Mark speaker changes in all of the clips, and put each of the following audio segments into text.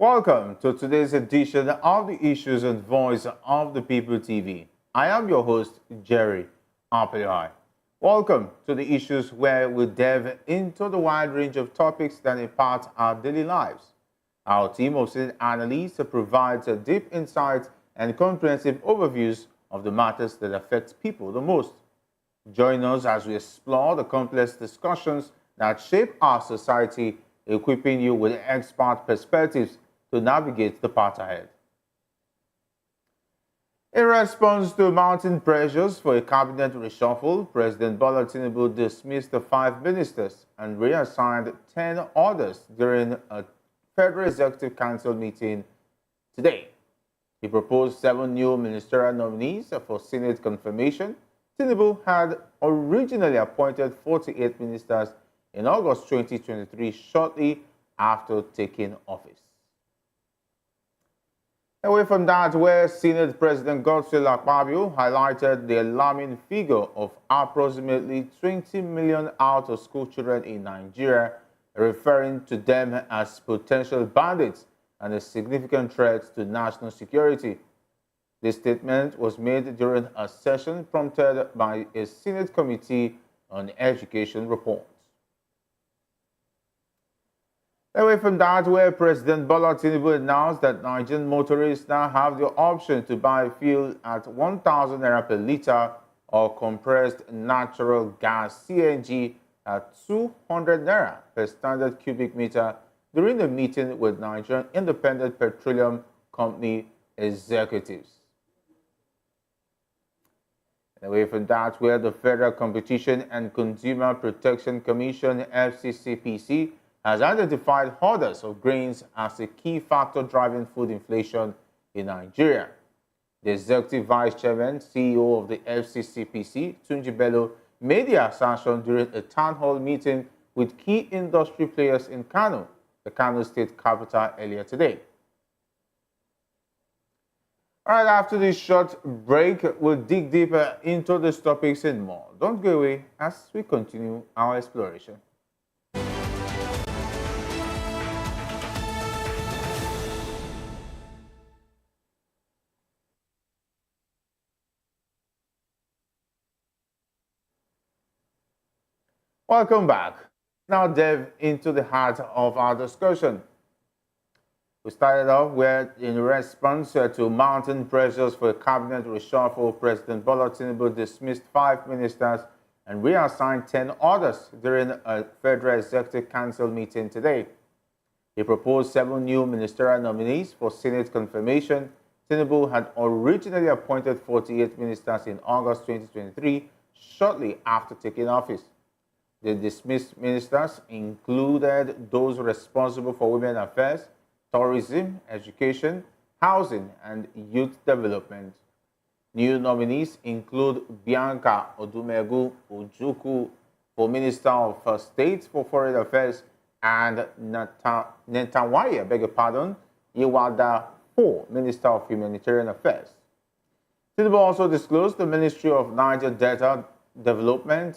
Speaker 1: Welcome to today's edition of the Issues and Voice of the People TV. I am your host, Jerry Apelai. Welcome to the Issues where we delve into the wide range of topics that impact our daily lives. Our team of senior analysts provides a deep insights and comprehensive overviews of the matters that affect people the most. Join us as we explore the complex discussions that shape our society, equipping you with expert perspectives to navigate the path ahead. In response to mounting pressures for a cabinet reshuffle, President Bola Tinubu dismissed the 5 ministers and reassigned 10 others during a Federal Executive Council meeting today. He proposed 7 new ministerial nominees for Senate confirmation. Tinubu had originally appointed 48 ministers in August 2023, shortly after taking office. Away from that, where Senate President Godswill Akpabio highlighted the alarming figure of approximately 20 million out-of-school children in Nigeria, referring to them as potential bandits and a significant threat to national security. This statement was made during a session prompted by a Senate Committee on Education report. Away from that, where President Bola Tinubu announced that Nigerian motorists now have the option to buy fuel at 1,000 naira per litre or compressed natural gas (CNG) at 200 naira per standard cubic meter during a meeting with Nigerian Independent Petroleum Company executives. Away from that, where the Federal Competition and Consumer Protection Commission (FCCPC) has identified hoarders of grains as a key factor driving food inflation in Nigeria. The Executive Vice Chairman, CEO of the FCCPC, Tunji Bello, made the assertion during a town hall meeting with key industry players in Kano, the Kano state capital, earlier today. All right, after this short break, we'll dig deeper into these topics and more. Don't go away as we continue our exploration. Welcome back. Now delve into the heart of our discussion. We started off where, in response to mounting pressures for a cabinet reshuffle, President Bola Tinubu dismissed 5 ministers and reassigned 10 others during a Federal Executive Council meeting today. He proposed 7 new ministerial nominees for Senate confirmation. Tinubu had originally appointed 48 ministers in August 2023, shortly after taking office. The dismissed ministers included those responsible for women affairs, tourism, education, housing, and youth development. New nominees include Bianca Odumegu Ojukwu for Minister of State for Foreign Affairs and Nentawaye, Yewada for Minister of Humanitarian Affairs. Tinubu also disclosed the Ministry of Niger Delta Development,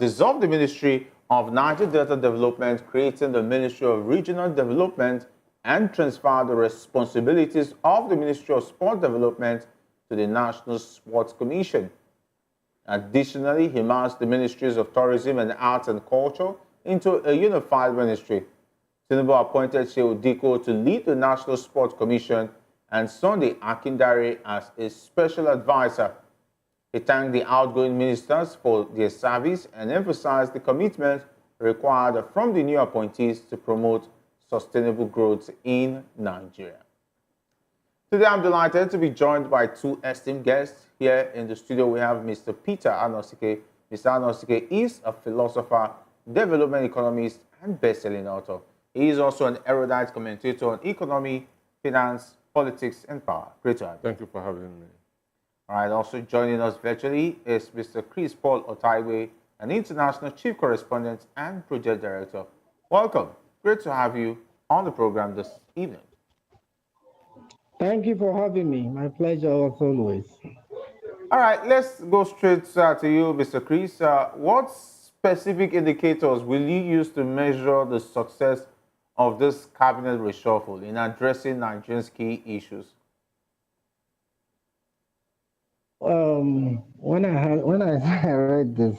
Speaker 1: dissolved the Ministry of Niger Delta Development, creating the Ministry of Regional Development, and transferred the responsibilities of the Ministry of Sport Development to the National Sports Commission. Additionally, he merged the Ministries of Tourism and Arts and Culture into a unified ministry. Tinubu appointed Shehu Diko to lead the National Sports Commission and Sunday Akindare as a special advisor. He thanked the outgoing ministers for their service and emphasized the commitment required from the new appointees to promote sustainable growth in Nigeria. Today, I'm delighted to be joined by 2 esteemed guests. Here in the studio, we have Mr. Peter Anosike. Mr. Anosike is a philosopher, development economist, and best-selling author. He is also an erudite commentator on economy, finance, politics, and power. Great to have you.
Speaker 2: Thank you for having me.
Speaker 1: All right, also joining us virtually is Mr. Chris Paul Otaiwe, an international chief correspondent and project director. Welcome. Great to have you on the program this evening.
Speaker 3: Thank you for having me. My pleasure as always.
Speaker 1: All right, let's go straight to you, Mr. Chris. What specific indicators will you use to measure the success of this cabinet reshuffle in addressing Nigeria's key issues?
Speaker 3: When I read this,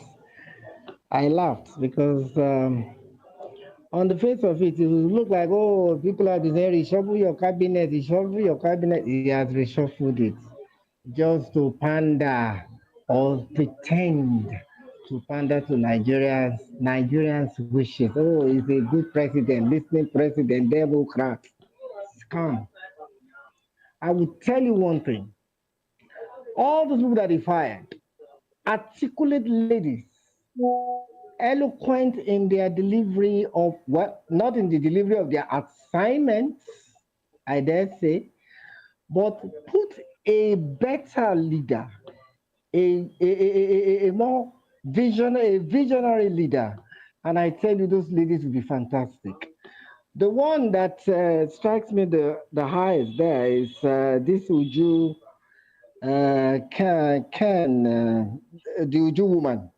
Speaker 3: I laughed because on the face of it, it would look like, oh, people have been saying reshuffle your cabinet. He has reshuffled it just to pander or pretend to pander to Nigerians' wishes. Oh, he's a good president, listening president, Democrat. Scam. I will tell you one thing. All those people that he fired, articulate ladies, eloquent in their delivery of what, not in the delivery of their assignments, I dare say, but put a better leader, a more visionary leader. And I tell you, those ladies will be fantastic. The one that strikes me the highest there is this Uju the Uju woman,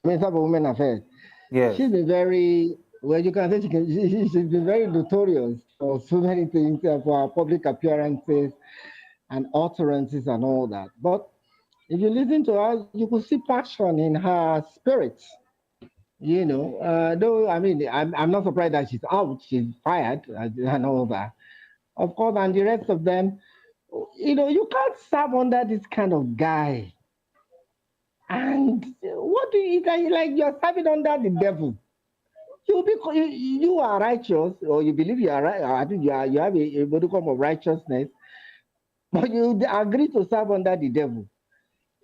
Speaker 3: Minister for Women Affairs.
Speaker 1: Yes.
Speaker 3: She's been very, well, you can say she's been very notorious for so many things, for her public appearances and utterances and all that. But if you listen to her, you could see passion in her spirit. Though, I mean, I'm not surprised that she's out, she's fired, and all that. Of course, and the rest of them, you can't serve under this kind of guy. And what do you like? You're serving under the devil. You are righteous, or you believe you are right. I think you have a modicum of righteousness, but you agree to serve under the devil.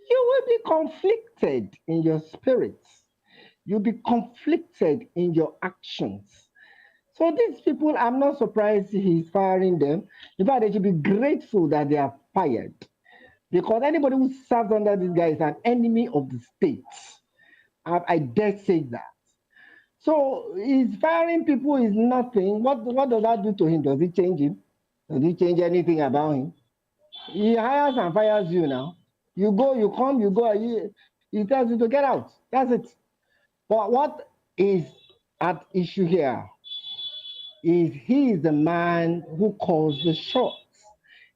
Speaker 3: You will be conflicted in your spirit. You'll be conflicted in your actions. So these people, I'm not surprised he's firing them. In fact, they should be grateful that they are fired. Because anybody who serves under this guy is an enemy of the state. I dare say that. So his firing people is nothing. What does that do to him? Does it change him? Does it change anything about him? He hires and fires you now. You go, you come, you go. He tells you to get out. That's it. But what is at issue here is he is the man who calls the shots.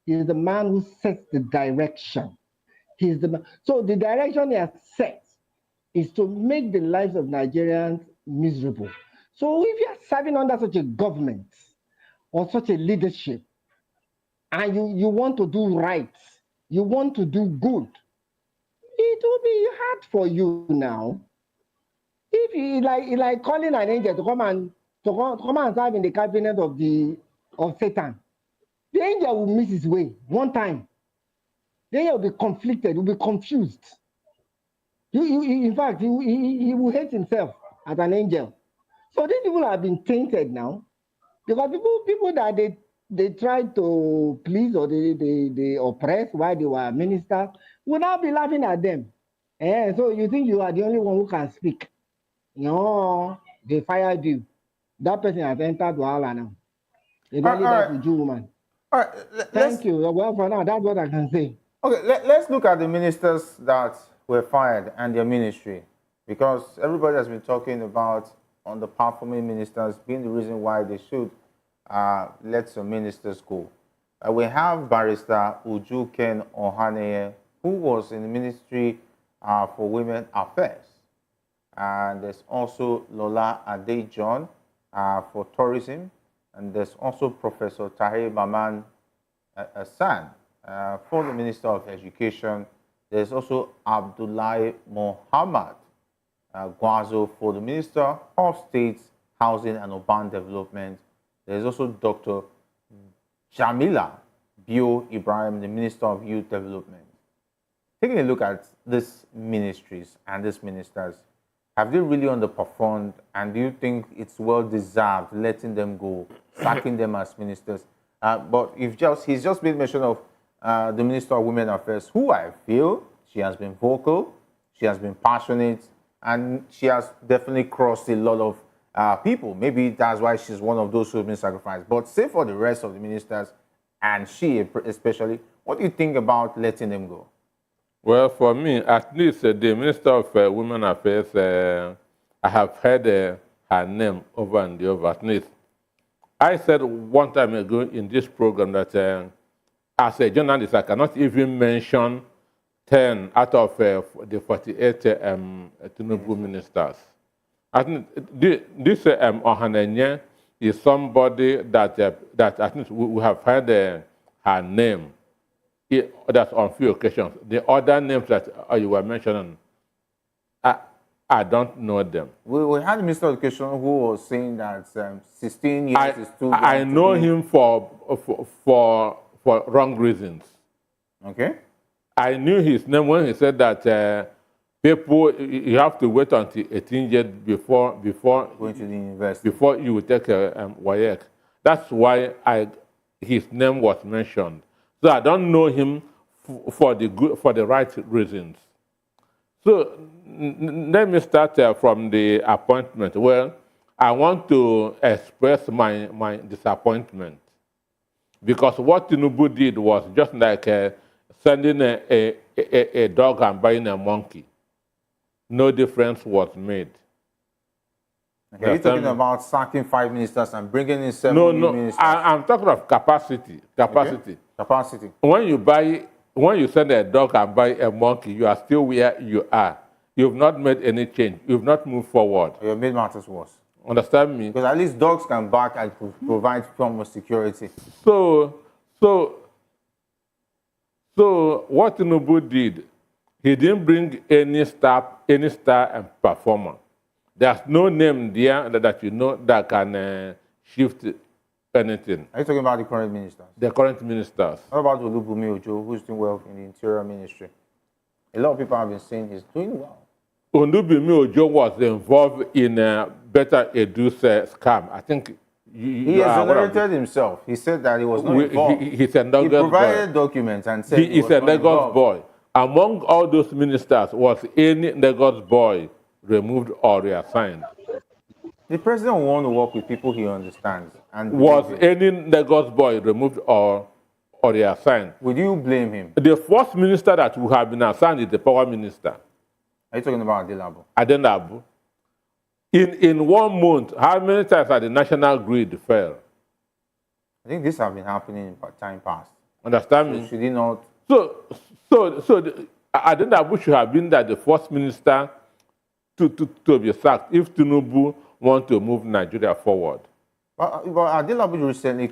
Speaker 3: He is the man who sets the direction. He's the man. So the direction he has set is to make the lives of Nigerians miserable. So if you are serving under such a government or such a leadership, and you want to do right, you want to do good, it will be hard for you now. If you like calling an angel to come and serve in the cabinet of Satan, the angel will miss his way one time. The angel will be conflicted, will be confused. In fact, he will hate himself as an angel. So these people have been tainted now, because people that they tried to please or they oppress while they were ministers will now be laughing at them. So you think you are the only one who can speak? No, they fired you. That person has entered Wahala now. Exactly that Uju woman.
Speaker 1: All right.
Speaker 3: Thank you. Well, for now, that's what I can say.
Speaker 1: Okay, let's look at the ministers that were fired and their ministry, because everybody has been talking about underperforming ministers being the reason why they should let some ministers go. We have Barrister Uju Ken Ohaneye, who was in the Ministry for Women Affairs. And there's also Lola Adejon for tourism. And there's also Professor Tahir Maman Hassan for the Minister of Education. There's also Abdullahi Mohammed Gwazo for the Minister of State, Housing and Urban Development. There's also Dr. Jamila Bio Ibrahim, the Minister of Youth Development. Taking a look at these ministries and these ministers, have they really underperformed, and do you think it's well deserved letting them go, sacking them as ministers? But he's just made mention of the Minister of Women Affairs, who I feel she has been vocal, she has been passionate, and she has definitely crossed a lot of people. Maybe that's why she's one of those who have been sacrificed. But say for the rest of the ministers, and she especially, what do you think about letting them go?
Speaker 2: Well, for me, at least the Minister of Women Affairs, I have heard her name over and over, at least I said one time ago in this program that as a journalist, I cannot even mention 10 out of the 48 Tinubu ministers. I think this Ohanenye is somebody that I think we have heard her name. That's on few occasions. The other names that you were mentioning, I don't know them.
Speaker 1: We had a Minister of Education who was saying that 16 years is too long.
Speaker 2: I know him for wrong reasons.
Speaker 1: Okay.
Speaker 2: I knew his name when he said that people, you have to wait until 18 years before
Speaker 1: Going to the university.
Speaker 2: before you will take a WAEC. That's why his name was mentioned. So I don't know him for the right reasons. So let me start from the appointment. Well, I want to express my disappointment because what Tinubu did was just like sending a dog and buying a monkey. No difference was made.
Speaker 1: Okay, are you talking about sacking 5 ministers and bringing in 7
Speaker 2: No,
Speaker 1: ministers?
Speaker 2: I'm talking of capacity.
Speaker 1: Okay. Capacity.
Speaker 2: When you send a dog and buy a monkey, you are still where you are. You've not made any change. You've not moved forward.
Speaker 1: You made matters worse.
Speaker 2: Understand me?
Speaker 1: Because at least dogs can bark and provide form of security.
Speaker 2: So what Tinubu did, he didn't bring any star and performer. There's no name there that you know that can shift anything.
Speaker 1: Are you talking about the current ministers?
Speaker 2: The current ministers.
Speaker 1: What about Olubunmi Ojo, who's doing well in the Interior Ministry? A lot of people have been saying he's doing well.
Speaker 2: Olubunmi Ojo was involved in Better Edu's scam. I think
Speaker 1: he exonerated himself. He said that he was not involved.
Speaker 2: He's a Lagos
Speaker 1: he provided
Speaker 2: boy.
Speaker 1: documents and said
Speaker 2: He is a Lagos boy. Among all those ministers, was any Lagos boy removed or reassigned?
Speaker 1: The president will want to work with people he understands. And
Speaker 2: was any Lagos boy removed or reassigned?
Speaker 1: Would you blame him?
Speaker 2: The first minister that would have been assigned is the power minister.
Speaker 1: Are you talking about Adelabu?
Speaker 2: Adelabu. In 1 month, how many times had the national grid fell?
Speaker 1: I think this has been happening in time past.
Speaker 2: Understand me?
Speaker 1: Should he not?
Speaker 2: So Adelabu should have been the first minister to be sacked if Tinubu want to move Nigeria forward.
Speaker 1: But Adelabu recently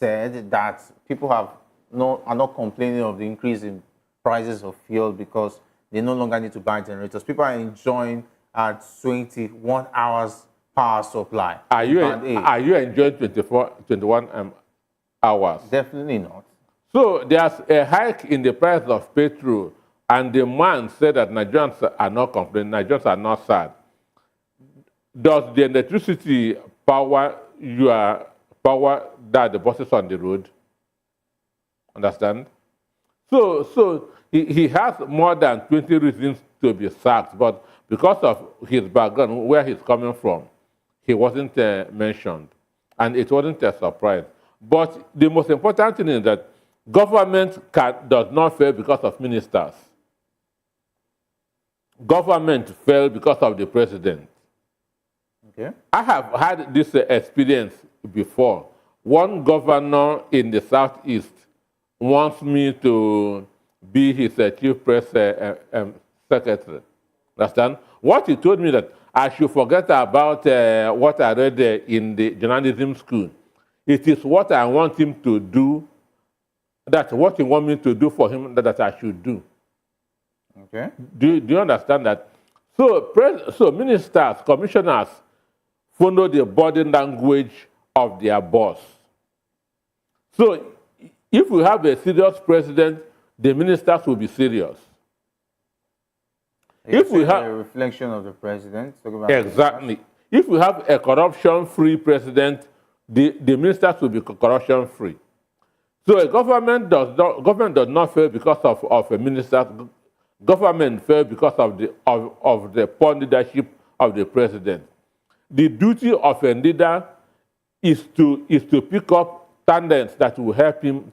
Speaker 1: said that people are not complaining of the increase in prices of fuel because they no longer need to buy generators. People are enjoying at 21 hours power supply.
Speaker 2: Are you enjoying 21 hours?
Speaker 1: Definitely not.
Speaker 2: So there's a hike in the price of petrol, and the man said that Nigerians are not complaining, Nigerians are not sad. Does the electricity power that the buses on the road? Understand? So he has more than 20 reasons to be sacked, but because of his background, where he's coming from, he wasn't mentioned. And it wasn't a surprise. But the most important thing is that government does not fail because of ministers. Government fails because of the president.
Speaker 1: Okay.
Speaker 2: I have had this experience before. One governor in the southeast wants me to be his chief press secretary. Understand? What he told me that I should forget about what I read in the journalism school. It is what I want him to do. That's what he wants me to do for him that I should do.
Speaker 1: Okay.
Speaker 2: Do you understand that? So ministers, commissioners follow the body language of their boss. So if we have a serious president, the ministers will be serious.
Speaker 1: If we have a reflection of the president,
Speaker 2: exactly. If we have a corruption-free president, the ministers will be corruption-free. So a government does not fail because of a minister. Government fails because of the poor leadership of the president. The duty of a leader is to pick up talents that will help him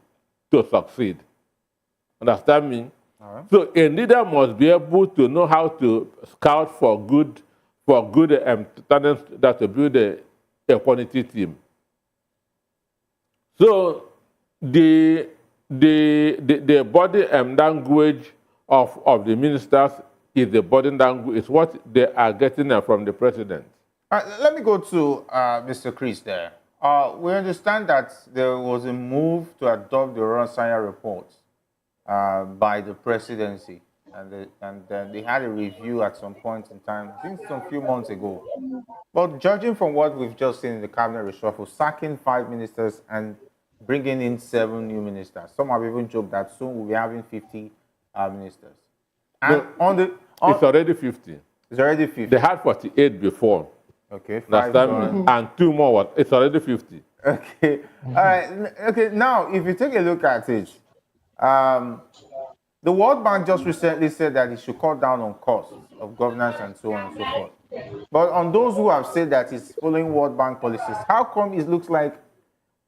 Speaker 2: to succeed. Understand me?
Speaker 1: All right.
Speaker 2: So a leader must be able to know how to scout for good talents that will build a quality team. So the body language of the ministers is the body language, is what they are getting from the president.
Speaker 1: Let me go to Mr. Chris there. We understand that there was a move to adopt the Ronsanya report by the presidency, and they had a review at some point in time, I think some few months ago. But judging from what we've just seen in the cabinet reshuffle, sacking 5 ministers and bringing in 7 new ministers, some have even joked that soon we'll be having 50 ministers. And
Speaker 2: No, it's already 50.
Speaker 1: It's already 50.
Speaker 2: They had 48 before.
Speaker 1: Okay,
Speaker 2: Last
Speaker 1: 5
Speaker 2: time, and 2 more. It's already 50.
Speaker 1: Okay, all right. Okay, now if you take a look at it, the World Bank just recently said that it should cut down on costs of governance and so on and so forth. But on those who have said that it's following World Bank policies, how come it looks like,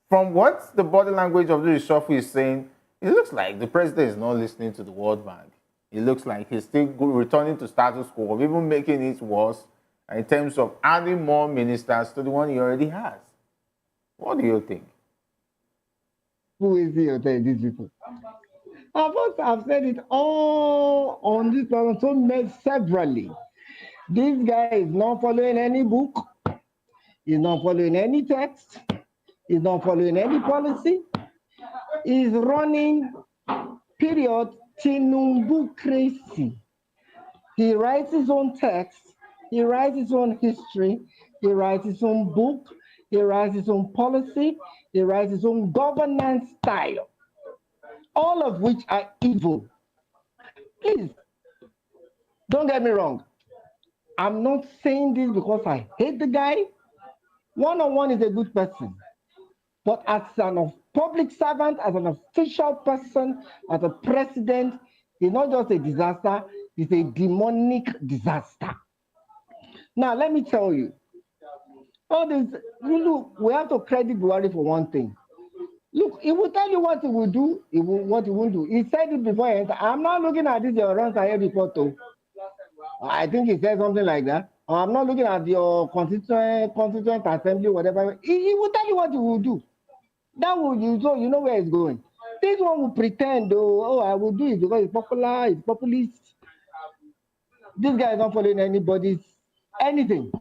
Speaker 1: from what the body language of the reshuffle is saying, it looks like the president is not listening to the World Bank. It looks like he's still returning to status quo, or even making it worse in terms of adding more ministers to the one he already has. What do you think?
Speaker 3: Who is he or these people? I've said it all on this program so many severally. This guy is not following any book. He's not following any text. He's not following any policy. He's running, period, Tinubu crazy. He writes his own text. He writes his own history. He writes his own book. He writes his own policy. He writes his own governance style, all of which are evil. Please, don't get me wrong. I'm not saying this because I hate the guy. One-on-one is a good person. But as a public servant, as an official person, as a president, he's not just a disaster, he's a demonic disaster. Now, let me tell you, all this, look, we have to credit Buhari for one thing. Look, he will tell you what he will do, what he won't do. He said it before he entered. I'm not looking at this, your Ronsanya report, though. I think he said something like that. I'm not looking at your constituent assembly, whatever. He will tell you what he will do. That will you, so you know where it's going. This one will pretend, oh, I will do it because it's popular, it's populist. This guy is not following anybody's anything.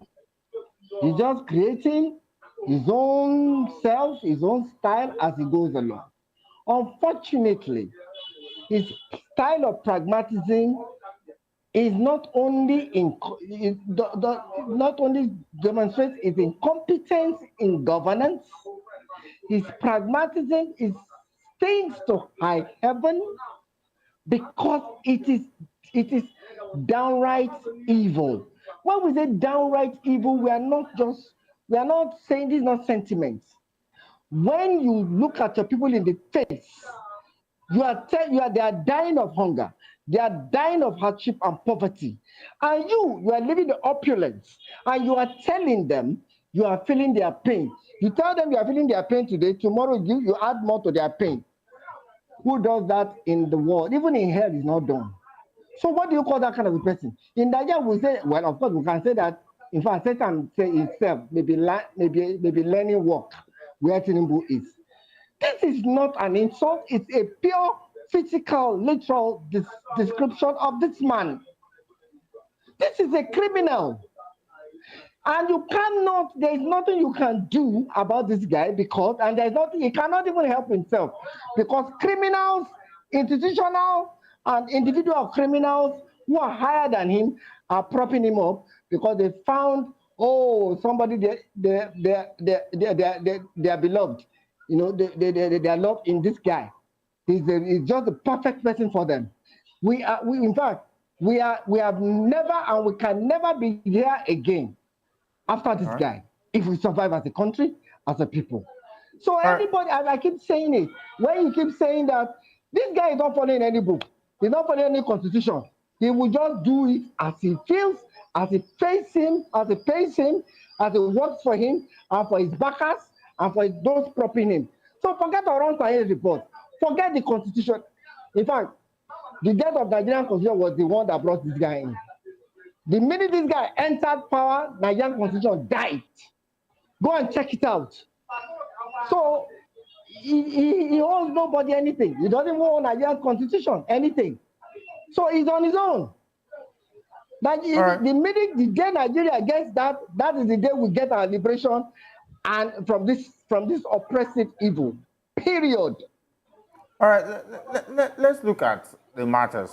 Speaker 3: He's just creating his own self, his own style as he goes along. Unfortunately, his style of pragmatism is not only not only demonstrates his incompetence in governance, his pragmatism is stinks to high heaven because it is downright evil. When we say downright evil, we are not saying this is not sentiments. When you look at your people in the face, they are dying of hunger. They are dying of hardship and poverty. And you are living the opulence. And you are telling them you are feeling their pain. You tell them you are feeling their pain today, tomorrow you add more to their pain. Who does that in the world? Even in hell is not done. So what do you call that kind of a person? In Nigeria, we say, well, of course, we can say that, in fact, Satan say itself, maybe learning work where Tinubu is. This is not an insult. It's a pure physical, literal description of this man. This is a criminal. And you cannot, there is nothing you can do about this guy because, and there's nothing, he cannot even help himself because criminals, institutional and individual criminals who are higher than him are propping him up because they found, somebody they are beloved. You know, they are loved in this guy. He's just the perfect person for them. We have never and we can never be here again after this guy if we survive as a country, as a people. So anybody, and I keep saying it, when you keep saying that this guy is not following any book, he's not following any constitution, he will just do it as he feels, as it pays him, as it works for him, and for his backers, and for those propping him. So forget the Ronsanya report, forget the constitution. In fact, the death of Nigerian constitution was the one that brought this guy in. The minute this guy entered power, Nigerian constitution died. Go and check it out. So he owes nobody anything. He doesn't own Nigeria's constitution, anything. So he's on his own. That
Speaker 1: All right.
Speaker 3: the minute the day Nigeria gets that, that is the day we get our liberation and from this oppressive evil. Period.
Speaker 1: All right, let's look at the matters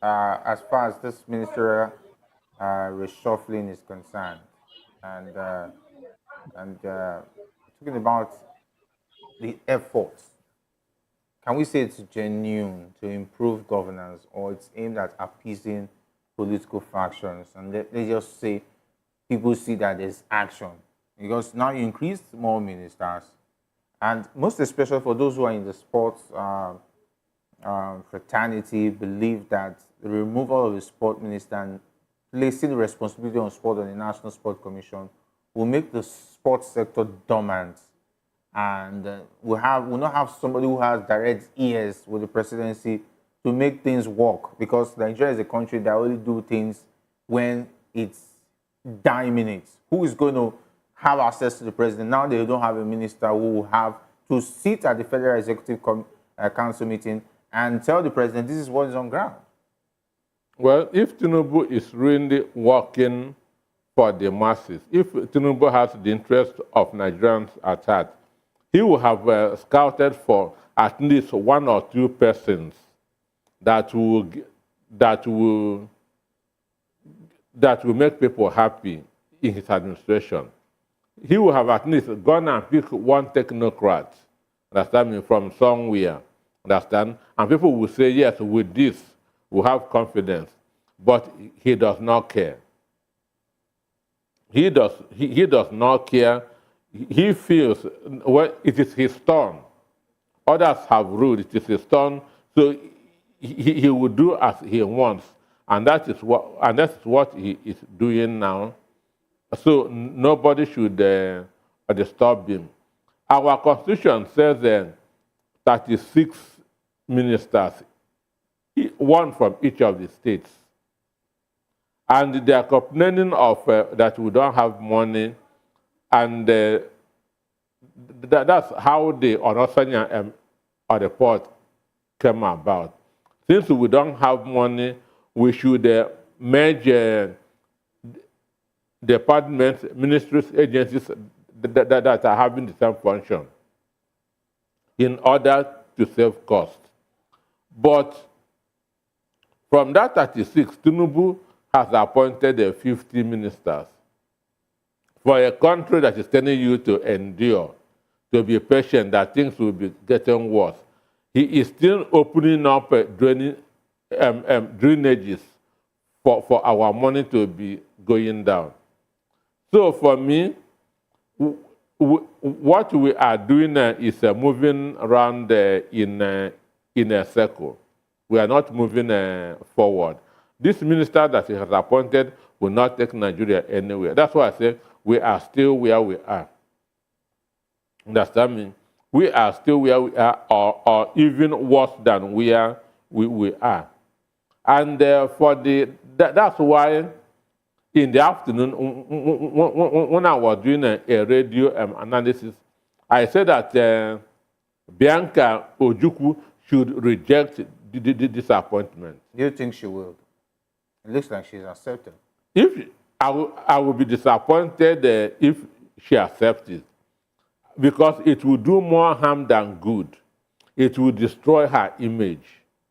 Speaker 1: as far as this ministerial reshuffling is concerned, and talking about the efforts. Can we say it's genuine to improve governance, or it's aimed at appeasing political factions? And let's just say people see that there's action because now you increase more ministers, and most especially for those who are in the sports fraternity, believe that the removal of the sport minister and placing the responsibility on sport on the National Sport Commission will make the sports sector dormant, and we'll not have somebody who has direct ears with the presidency to make things work, because Nigeria is a country that only do things when it's dying minutes. Who is going to have access to the president? Now they don't have a minister who will have to sit at the Federal Executive Council meeting and tell the president this is what is on ground.
Speaker 2: Well, if Tinubu is really working for the masses, if Tinubu has the interest of Nigerians at heart, he will have scouted for at least one or two persons that will make people happy in his administration. He will have at least gone and picked one technocrat, understand me, from somewhere, understand? And people will say, yes, with this, we have confidence. But he does not care. He does not care. He feels, well, it is his turn. Others have ruled, it is his turn. So he will do as he wants. And that is what he is doing now. So nobody should disturb him. Our constitution says 36 ministers, one from each of the states. And they are complaining of that we don't have money, and that's how the Onosanya report came about. Since we don't have money, we should merge departments, ministries, agencies that are having the same function in order to save cost. But from that 36, Tinubu has appointed 50 ministers. For a country that is telling you to endure, to be patient, that things will be getting worse, he is still opening up drainages for our money to be going down. So for me, what we are doing is moving around in a circle. We are not moving forward. This minister that he has appointed will not take Nigeria anywhere. That's why I say we are still where we are. Understand me? We are still where we are, or even worse than where we are. And that's why in the afternoon, when I was doing a radio analysis, I said that Bianca Ojukwu should reject this appointment.
Speaker 1: Do you think she will? It looks like she's accepted.
Speaker 2: If I will be disappointed if she accepts it, because it will do more harm than good. It will destroy her image.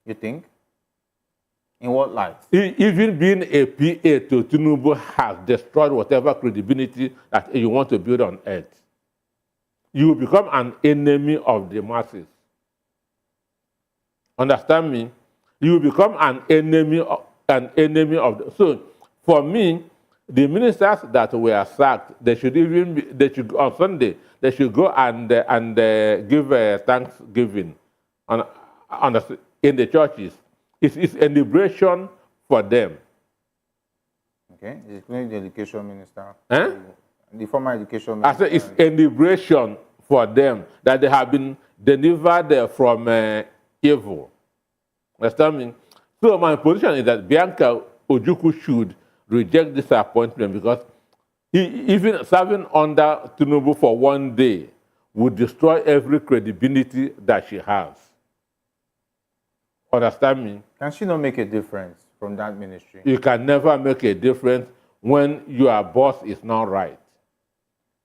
Speaker 1: You think? In what light?
Speaker 2: Even being a PA to Tinubu has destroyed whatever credibility that you want to build on earth. You will become an enemy of the masses. Understand me? You will become an enemy of so for me, the ministers that were sacked, they should on Sunday, they should go and give thanksgiving in the churches. It's a liberation for them.
Speaker 1: Okay, including the education minister.
Speaker 2: The
Speaker 1: former education minister.
Speaker 2: I said it's a liberation for them that they have been delivered from evil. Understand me? So my position is that Bianca Ojukwu should reject this appointment, because even serving under Tinubu for one day would destroy every credibility that she has. Understand me?
Speaker 1: Can she not make a difference from that ministry?
Speaker 2: You can never make a difference when your boss is not right.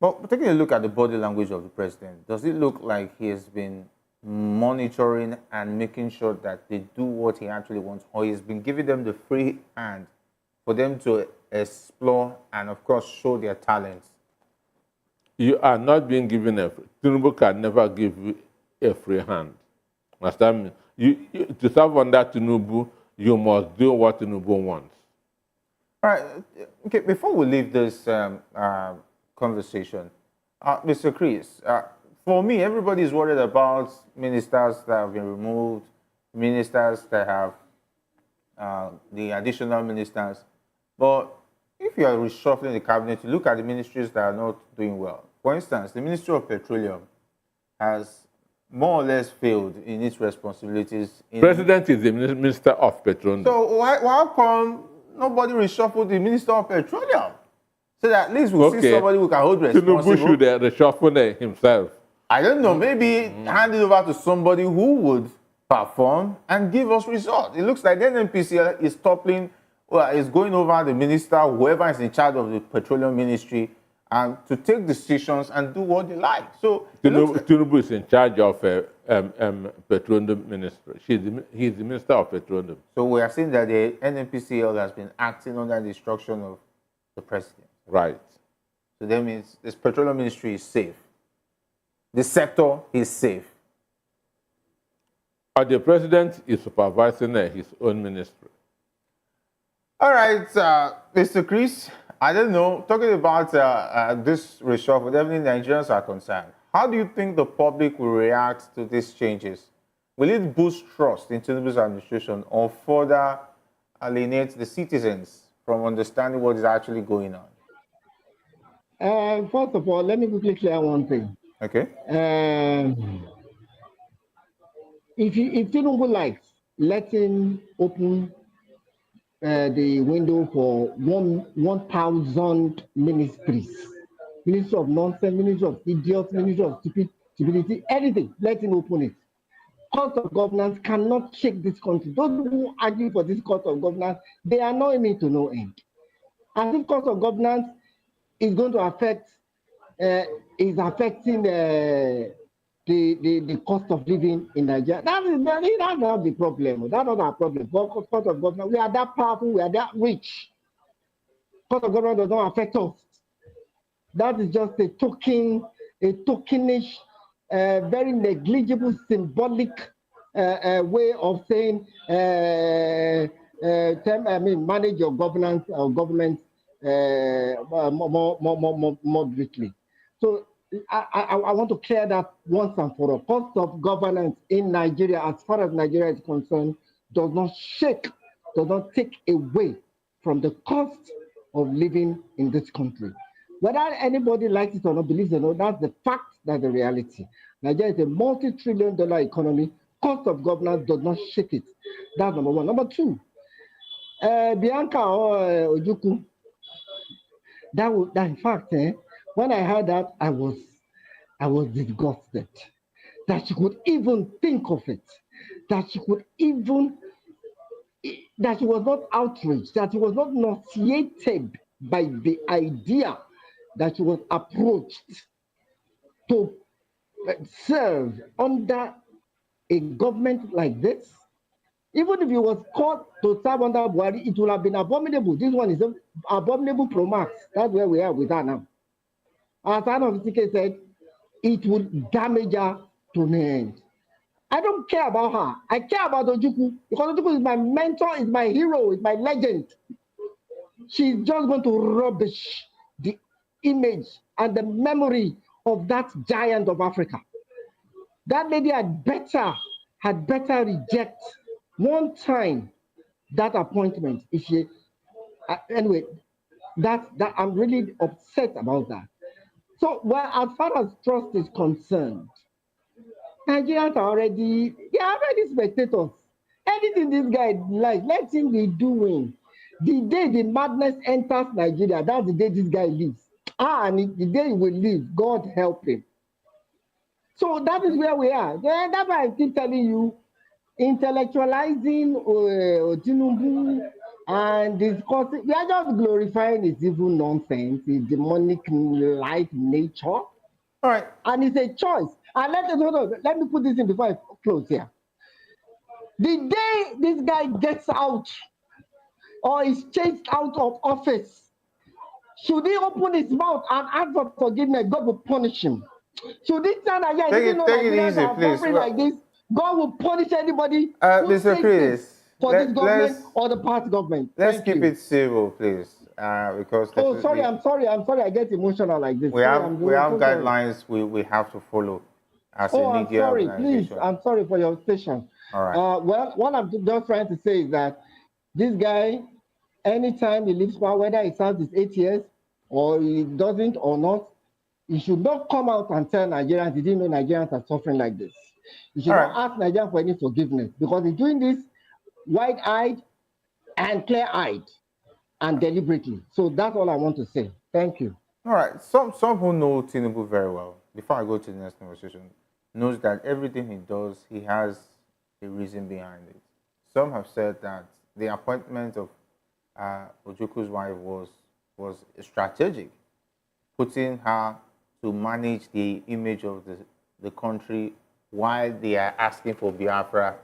Speaker 1: But taking a look at the body language of the president, does it look like he has been monitoring and making sure that they do what he actually wants, or he's been giving them the free hand for them to explore and, of course, show their talents?
Speaker 2: You are not being given a free. Tinubu can never give you a free hand. Understand me? To serve under Tinubu, you must do what Tinubu wants.
Speaker 1: All right. Okay. Before we leave this conversation, Mr. Chris, for me, everybody is worried about ministers that have been removed, ministers that have the additional ministers. But if you are reshuffling the cabinet, you look at the ministries that are not doing well. For instance, the Ministry of Petroleum has more or less failed in its responsibilities.
Speaker 2: President is the Minister of Petroleum.
Speaker 1: So why come nobody reshuffled the Minister of Petroleum? So that at least we'll see somebody who can hold responsible.
Speaker 2: Tinubu should reshuffle himself.
Speaker 1: I don't know, maybe hand it over to somebody who would perform and give us results. It looks like the NNPC is toppling, is going over the minister, whoever is in charge of the petroleum ministry, and to take decisions and do what they like. So
Speaker 2: Tinubu is in charge of petroleum ministry. He's the Minister of Petroleum.
Speaker 1: So we are seeing that the NNPCL has been acting under the instruction of the president.
Speaker 2: Right.
Speaker 1: So that means this petroleum ministry is safe. The sector is safe.
Speaker 2: But the president is supervising his own ministry.
Speaker 1: All right, Mr. Chris, I don't know, talking about this reshuffle, definitely Nigerians are concerned. How do you think the public will react to these changes? Will it boost trust in Tinubu's administration or further alienate the citizens from understanding what is actually going on?
Speaker 3: First of all, let me quickly clear one thing.
Speaker 1: Okay.
Speaker 3: If Tinubu likes, let him open the window for 1,000 ministries. Ministry of nonsense, ministry of idiots, ministry of stupidity, anything, let him open it. Cost of governance cannot shake this country. Those who argue for this cost of governance, they are not aiming to no end. And this cost of governance is going to affect, is affecting the cost of living in Nigeria. That's not the problem. That's not our problem. Cost of governance, we are that powerful, we are that rich. Cost of governance does not affect us. That is just a tokenish, very negligible, symbolic way of saying, manage your governance or government moderately. So I want to clear that once and for all. Cost of governance in Nigeria, as far as Nigeria is concerned, does not take away from the cost of living in this country. Whether anybody likes it or not, believes it or not, that's the fact, that's the reality. Nigeria is a multi-trillion-dollar economy. Cost of governance does not shake it. That's number one. Number two, Bianca Ojukwu, that in fact, when I heard that, I was disgusted that she could even think of it, that she was not outraged, that she was not nauseated by the idea that she was approached to serve under a government like this. Even if he was called to serve under Buhari, it would have been abominable. This one is abominable pro max. That's where we are with her now. As Anna Vitike said, it would damage her to the end. I don't care about her. I care about Ojukwu because Ojukwu is my mentor, is my hero, is my legend. She's just going to rubbish the image and the memory of that giant of Africa. That lady had better reject one time that appointment. If she anyway, that I'm really upset about that. So, well, as far as trust is concerned, Nigerians are already spectators. Anything this guy likes, let him be doing. The day the madness enters Nigeria, that's the day this guy leaves. And the day he will leave, God help him. So that is where we are. That's why I keep telling you, intellectualizing Tinubu and discussing, we are just glorifying his evil nonsense, his demonic like nature,
Speaker 1: All right.
Speaker 3: and it's a choice. And let me put this in before I close here. The day this guy gets out or is chased out of office, should he open his mouth and ask for forgiveness, God will punish him. Should he stand again? I didn't know
Speaker 1: Take it
Speaker 3: Nigerians
Speaker 1: easy,
Speaker 3: are
Speaker 1: please.
Speaker 3: suffering like this. God will punish anybody who
Speaker 1: Mr.
Speaker 3: says this
Speaker 1: Chris,
Speaker 3: for this government
Speaker 1: let's
Speaker 3: or the past government.
Speaker 1: let's
Speaker 3: Thank
Speaker 1: keep
Speaker 3: you.
Speaker 1: it civil, please, because
Speaker 3: Oh, sorry,
Speaker 1: definitely
Speaker 3: I'm sorry. I get emotional like this. Sorry, I'm
Speaker 1: we have
Speaker 3: so sorry.
Speaker 1: guidelines we have to follow as a
Speaker 3: Oh, I'm
Speaker 1: media
Speaker 3: sorry. Please,
Speaker 1: organization.
Speaker 3: I'm sorry for your station.
Speaker 1: All right.
Speaker 3: Well, what I'm just trying to say is that this guy, anytime he leaves power, whether he serves his 8 years or he doesn't or not, he should not come out and tell Nigerians he didn't know Nigerians are suffering like this. He should
Speaker 1: All
Speaker 3: not
Speaker 1: right.
Speaker 3: ask Nigerians for any forgiveness because he's doing this wide-eyed and clear-eyed and deliberately. So that's all I want to say. Thank you.
Speaker 1: All right. Some who know Tinubu very well, before I go to the next conversation, knows that everything he does, he has a reason behind it. Some have said that the appointment of Ojuku's wife was strategic, putting her to manage the image of the country while they are asking for Biafra,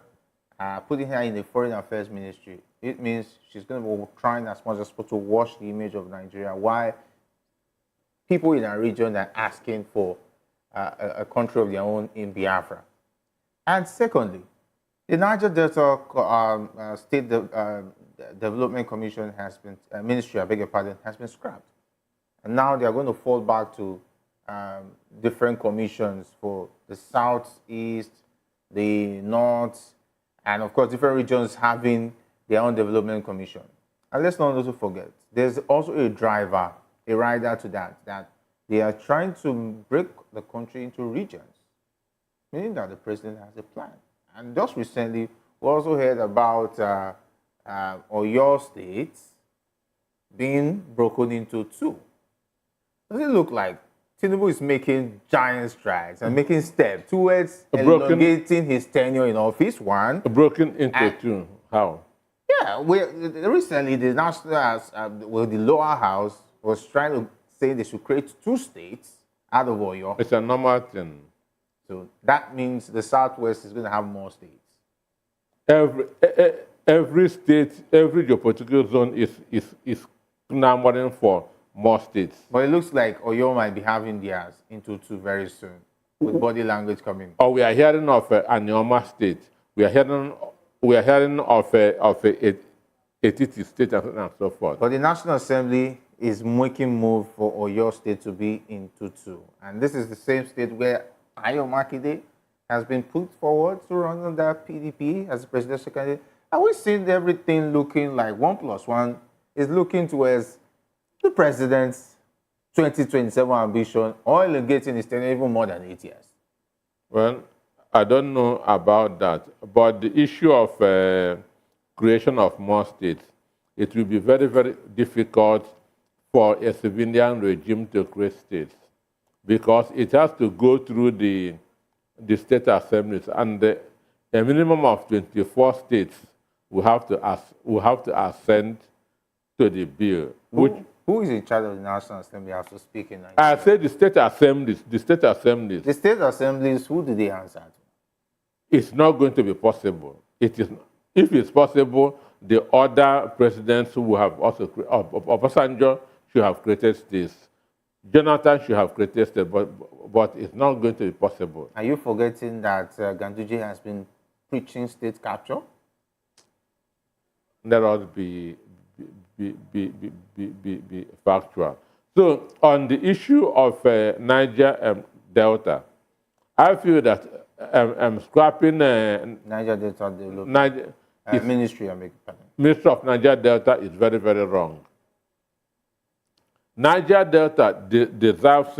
Speaker 1: putting her in the foreign affairs ministry. It means she's going to be trying as much as possible to wash the image of Nigeria while people in our region are asking for a country of their own in Biafra. And secondly, the Niger Delta State Development Commission has been, Ministry, I beg your pardon, has been scrapped. And now they are going to fall back to different commissions for the southeast, the north, and of course different regions having their own development commission. And let's not also forget, there's also a driver, a rider to that they are trying to break the country into regions, meaning that the president has a plan. And just recently, we also heard about Oyo State being broken into two. Does it look like Tinubu is making giant strides and making steps towards elongating his tenure in office? One.
Speaker 2: Broken into two. How?
Speaker 1: Yeah, recently the national, the lower house was trying to say they should create two states out of Oyo.
Speaker 2: It's a normal thing.
Speaker 1: So that means the Southwest is going to have more states.
Speaker 2: Every state, every geopolitical zone is clamoring for more states.
Speaker 1: But it looks like Oyo might be having theirs into two very soon, with body language coming.
Speaker 2: Or we are hearing of an Anioma state. We are hearing of a Titi state and so forth.
Speaker 1: But the National Assembly is making move for Oyo State to be into two. And this is the same state where Ayo Makinde has been put forward to run under PDP as a presidential candidate. And we've seen everything looking like 1+1 is looking towards the president's 2027 ambition, or elongating his tenure even more than 8 years.
Speaker 2: Well, I don't know about that. But the issue of creation of more states, it will be very, very difficult for a civilian regime to create states because it has to go through the state assemblies, and a minimum of 24 states will have to assent to the bill.
Speaker 1: Who is in charge of the National Assembly has to speak in Nigeria?
Speaker 2: I said the state assemblies. The state assemblies.
Speaker 1: The state assemblies, who do they answer to?
Speaker 2: It's not going to be possible. It is. If it's possible, the other presidents who have also Obasanjo should have created states. Jonathan should have created states, but it's not going to be possible.
Speaker 1: Are you forgetting that Ganduje has been preaching state capture?
Speaker 2: Let us be factual. So on the issue of Niger Delta, I feel that scrapping
Speaker 1: Niger Delta Development Ministry,
Speaker 2: Ministry of Niger Delta is very, very wrong. Niger Delta deserves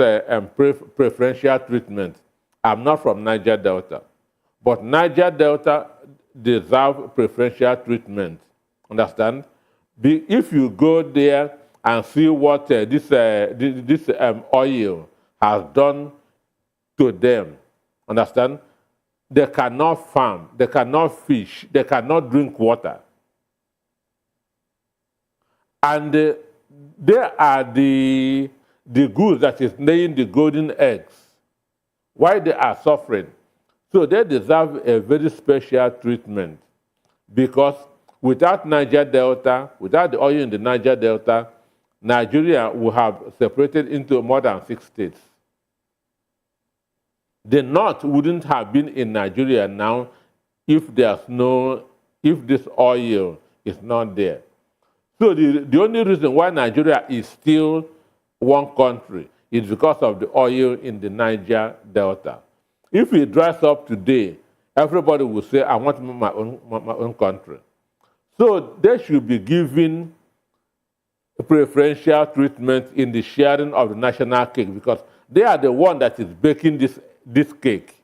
Speaker 2: preferential treatment. I'm not from Niger Delta, but Niger Delta deserves preferential treatment. Understand? If you go there and see what this oil has done to them, Understand? They cannot farm, they cannot fish, they cannot drink water. And they are the goose that is laying the golden eggs. Why they are suffering? So they deserve a very special treatment because without Niger Delta, without the oil in the Niger Delta, Nigeria would have separated into more than 6 states. The North wouldn't have been in Nigeria now if if this oil is not there. So the only reason why Nigeria is still one country is because of the oil in the Niger Delta. If it dries up today, everybody will say, I want my own country. So they should be given preferential treatment in the sharing of the national cake because they are the one that is baking this cake.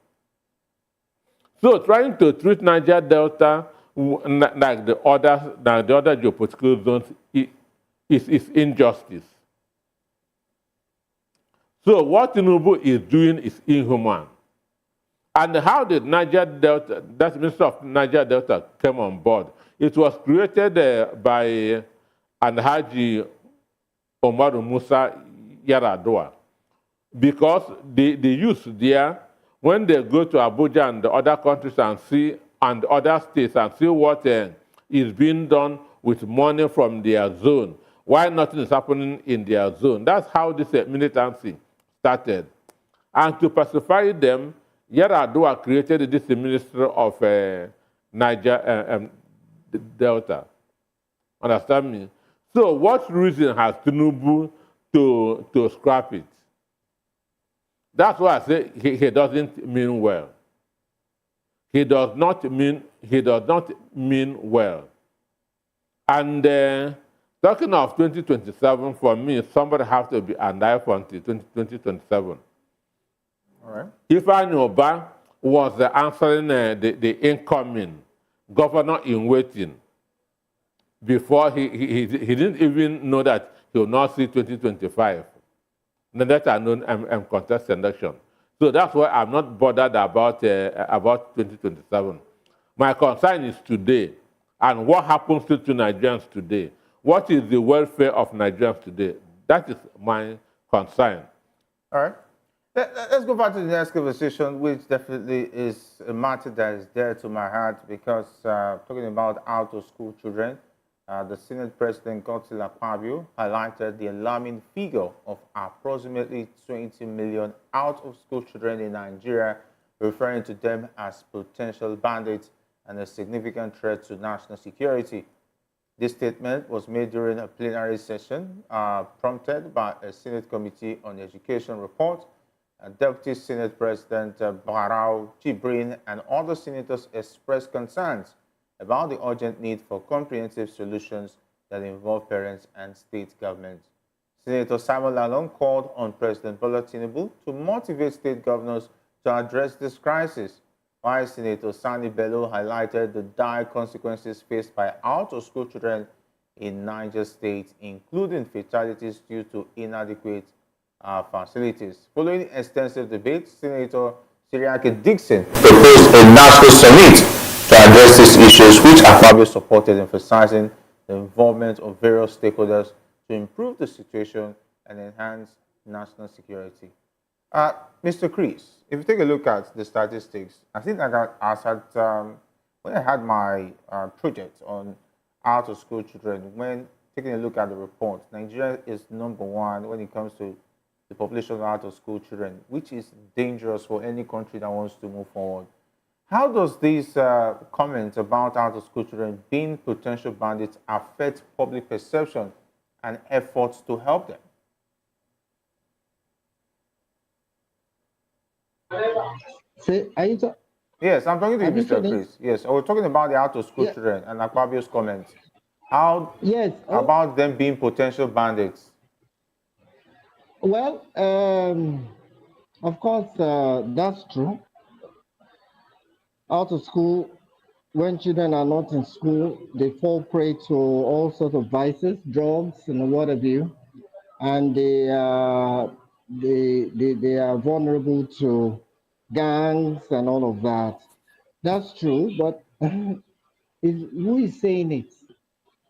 Speaker 2: So trying to treat Niger Delta like the other geopolitical zones is injustice. So what Tinubu is doing is inhuman. And how did Niger Delta, that Minister of Niger Delta came on board? It was created by Alhaji Omaru Musa Yaradua because the youth there, when they go to Abuja and the other countries and other states and see what is being done with money from their zone, why nothing is happening in their zone. That's how this militancy started. And to pacify them, Yaradua created this Ministry of Niger Delta. Understand me? So what reason has Tinubu to scrap it? That's why I say he doesn't mean well. He does not mean well. And talking of 2027, for me, somebody has to be alive until 2027.
Speaker 1: All right.
Speaker 2: Ifeanyi Oba was answering the incoming governor in waiting before he didn't even know that he will not see 2025. Let alone contest election. So that's why I'm not bothered about 2027. My concern is today and what happens to Nigerians today. What is the welfare of Nigerians today? That is my concern.
Speaker 1: All right. Let's go back to the next conversation, which definitely is a matter that is dear to my heart because talking about out-of-school children, the Senate President Godswill Akpabio highlighted the alarming figure of approximately 20 million out-of-school children in Nigeria, referring to them as potential bandits and a significant threat to national security. This statement was made during a plenary session prompted by a Senate Committee on Education report. Deputy Senate President Barau Jibrin and other senators expressed concerns about the urgent need for comprehensive solutions that involve parents and state governments. Senator Simon Lalong called on President Bola Tinubu to motivate state governors to address this crisis, while Senator Sani Bello highlighted the dire consequences faced by out-of-school children in Niger State, including fatalities due to inadequate facilities. Following extensive debate, Senator Siriake Dixon proposed a national summit to address these issues, which Akpabio supported, emphasizing the involvement of various stakeholders to improve the situation and enhance national security. Mr. Chris, if you take a look at the statistics, I think when I had my project on out-of-school children, when taking a look at the report, Nigeria is #1 when it comes to the population of out-of-school children, which is dangerous for any country that wants to move forward. How does these comments about out-of-school children being potential bandits affect public perception and efforts to help them? Yes, I'm talking to you, Mr. Chris. Yes, I was talking about the out-of-school children and Akpabio's comments. How about them being potential bandits?
Speaker 3: Well, of course, that's true. Out of school, when children are not in school, they fall prey to all sorts of vices, drugs, and what have you, and they are vulnerable to gangs and all of that. That's true, but who is saying it?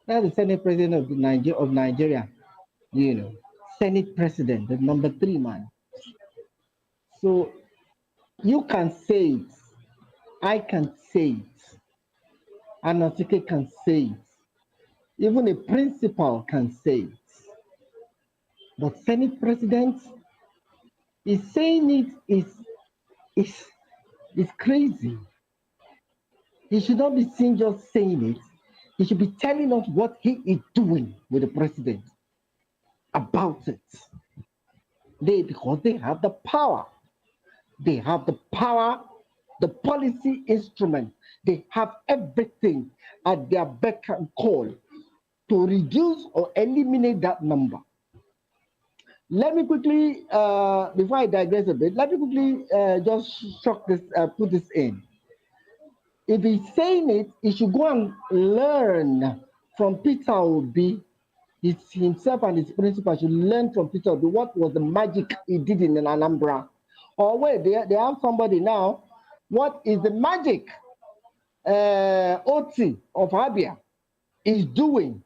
Speaker 3: That's the Senate President of Nigeria, you know, Senate President, the number three man. So you can say it, I can say it, Anosike can say it, even a principal can say it. But Senate President is saying it is is crazy. He should not be seen just saying it. He should be telling us what he is doing with the president about it. Because they have the power. They have the power, the policy instrument. They have everything at their beck and call to reduce or eliminate that number. Let me quickly, before I digress a bit, let me quickly just put this in. If he's saying it, he should go and learn from Peter Obi. It's himself and his principal should learn from Peter Obi what was the magic he did in Anambra. Or wait, they have somebody now. What is the magic OT of Abia is doing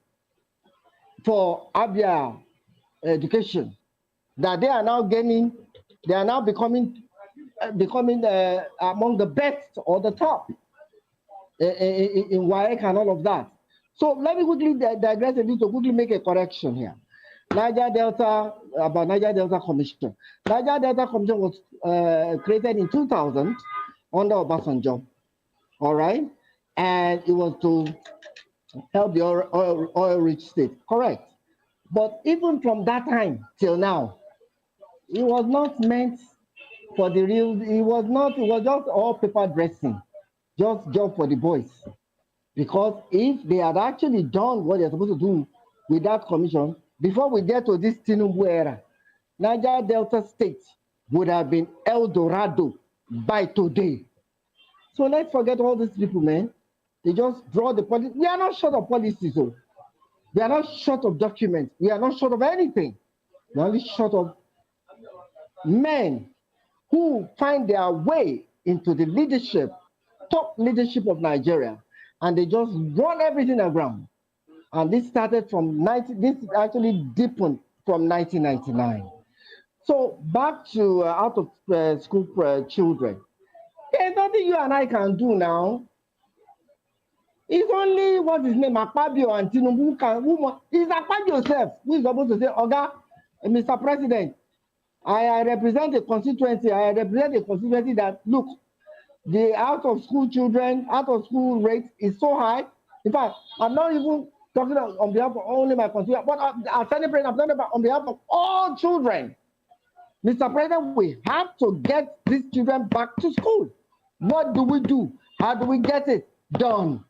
Speaker 3: for Abia education? That they are now gaining, they are now becoming among the best or the top in WAEC and all of that. So let me quickly digress a bit to quickly make a correction here. Niger Delta Commission. Niger Delta Commission was created in 2000 under Obasanjo, all right? And it was to help the oil-rich state, correct? But even from that time till now, it was not meant for the real, it was just all paper dressing, just job for the boys. Because if they had actually done what they're supposed to do with that commission, before we get to this Tinubu era, Niger Delta State would have been El Dorado by today. So let's forget all these people, man. They just draw the policy. We are not short of policies, though. We are not short of documents. We are not short of anything. We are only short of men who find their way into the leadership, top leadership of Nigeria, and they just run everything aground. And this started from this actually deepened from 1999. So back to out of school children. There's nothing you and I can do now. It's only what his name, Akpabio and Tinubu it's Akpabio himself who is supposed to say, Oga, Mr. President, I represent a constituency. That, look, the out of school rate is so high. In fact, I'm not even talking on behalf of only my constituency, but as Senate President, I'm talking about on behalf of all children. Mr. President, we have to get these children back to school. What do we do? How do we get it done?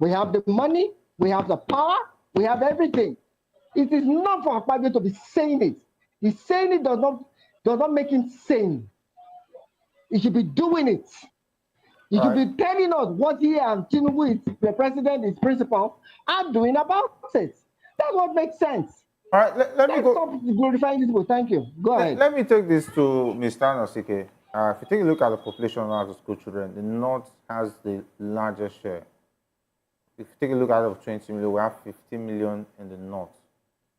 Speaker 3: We have the money, we have the power, we have everything. It is not for Akpabio to be saying it. He's saying it does not make him sane. He should be doing it. He should be telling us what he and Tinubu, the president, his principal, are doing about it. That's what makes sense.
Speaker 1: All right, let me go.
Speaker 3: Stop glorifying these people. Thank you. Go ahead.
Speaker 1: Let me take this to Mr. Anosike. If you take a look at the population of out-of-school children, the North has the largest share. If you take a look out of 20 million, we have 15 million in the North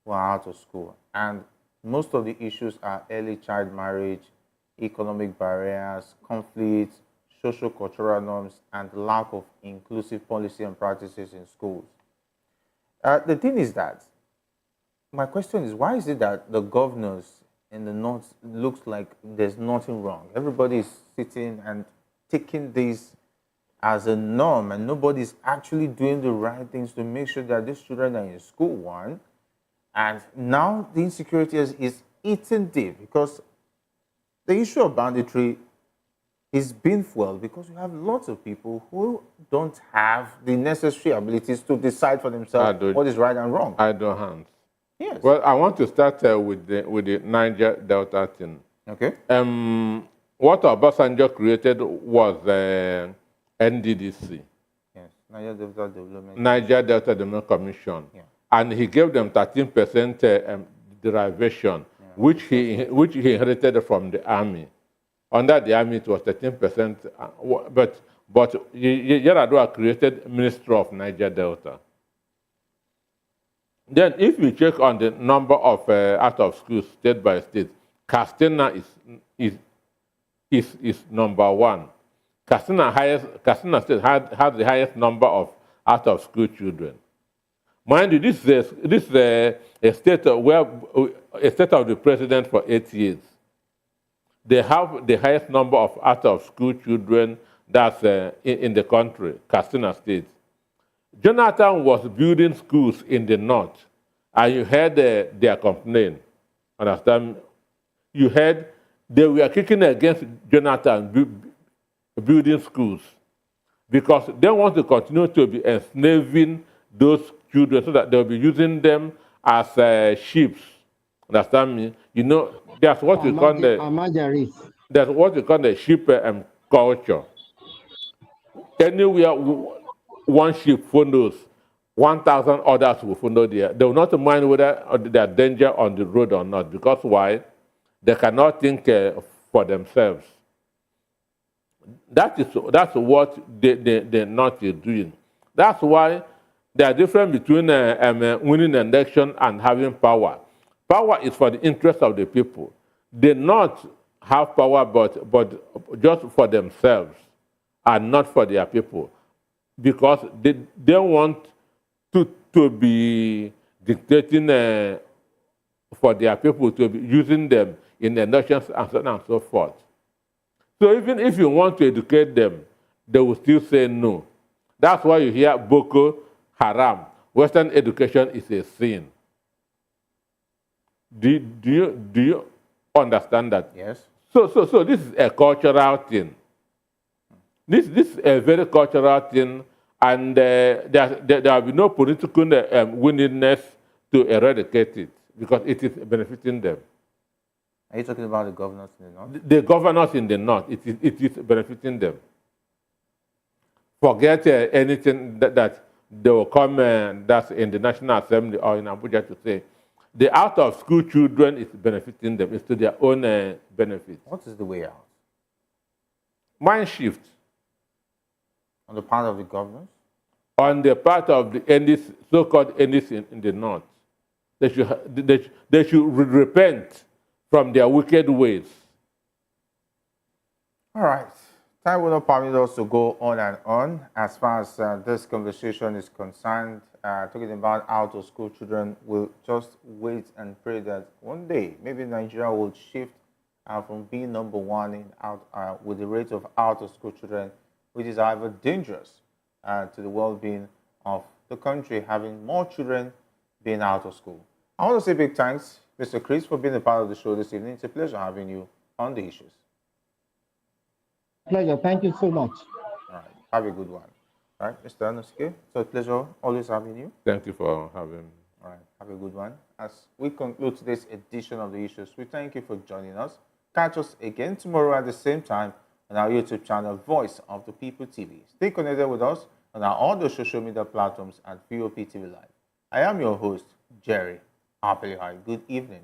Speaker 1: who are out of school. And most of the issues are early child marriage, economic barriers, conflicts, social cultural norms, and lack of inclusive policy and practices in schools. The thing is that, my question is, why is it that the governors in the North looks like there's nothing wrong? Everybody is sitting and taking this as a norm, and nobody's actually doing the right things to make sure that these children are in school, one. And now the insecurity is eating deep, because the issue of banditry is being fueled because you have lots of people who don't have the necessary abilities to decide for themselves what is right and wrong.
Speaker 2: Idle hands.
Speaker 1: Yes.
Speaker 2: Well, I want to start with the Niger Delta thing.
Speaker 1: Okay.
Speaker 2: What Obasanjo created was NDDC.
Speaker 1: Yes. Niger Delta Development.
Speaker 2: Niger Delta Development Commission.
Speaker 1: Yeah.
Speaker 2: And he gave them 13% derivation, which he inherited from the army. Under the army, it was 13%. But Yaradua created Ministry of Niger Delta. Then, if you check on the number of out of schools state by state, Katsina is number one. Katsina State has the highest number of out of school children. Mind you, this is a state a state of the president for 8 years. They have the highest number of out of school children that's in the country, Katsina State. Jonathan was building schools in the north, and you heard their complaint. Understand? You heard they were kicking against Jonathan building schools because they want to continue to be enslaving those children so that they'll be using them as sheep. Understand me? You know, that's what you call that's what you call the sheep culture. Anywhere one sheep follows, 1,000 others will follow there. They will not mind whether there are danger on the road or not, because why? They cannot think for themselves. That's what the North is doing. That's why there are difference between winning an election and having power. Power is for the interest of the people. They not have power, but just for themselves and not for their people, because they want to be dictating for their people, to be using them in elections and so on and so forth. So even if you want to educate them, they will still say no. That's why you hear Boko Haram. Western education is a sin. Do you understand that?
Speaker 1: Yes.
Speaker 2: So this is a cultural thing. This is a very cultural thing, and there will be no political willingness to eradicate it because it is benefiting them.
Speaker 1: Are you talking about the governors in the north?
Speaker 2: The governors in the north, it is benefiting them. Forget anything that they will come that's in the National Assembly or in Abuja to say. The out-of-school children is benefiting them. It's to their own benefit.
Speaker 1: What is the way out?
Speaker 2: Mind shift.
Speaker 1: On the part of the governors?
Speaker 2: On the part of the so-called enemies in the north. They should repent from their wicked ways.
Speaker 1: All right. Time will not permit us to go on and on. As far as this conversation is concerned, talking about out-of-school children, we'll just wait and pray that one day maybe Nigeria will shift from being number one with the rate of out-of-school children, which is however dangerous to the well-being of the country, having more children being out of school. I want to say big thanks, Mr. Chris, for being a part of the show this evening. It's a pleasure having you on the issues.
Speaker 3: Pleasure. Thank you so much.
Speaker 1: All right. Have a good one. All right, Mr. Anuske, it's a pleasure always having you.
Speaker 2: Thank you for having me.
Speaker 1: All right. Have a good one. As we conclude today's edition of the issues, we thank you for joining us. Catch us again tomorrow at the same time on our YouTube channel, Voice of the People TV. Stay connected with us on our other social media platforms at VOP TV Live. I am your host, Jerry Apelihai. Good evening.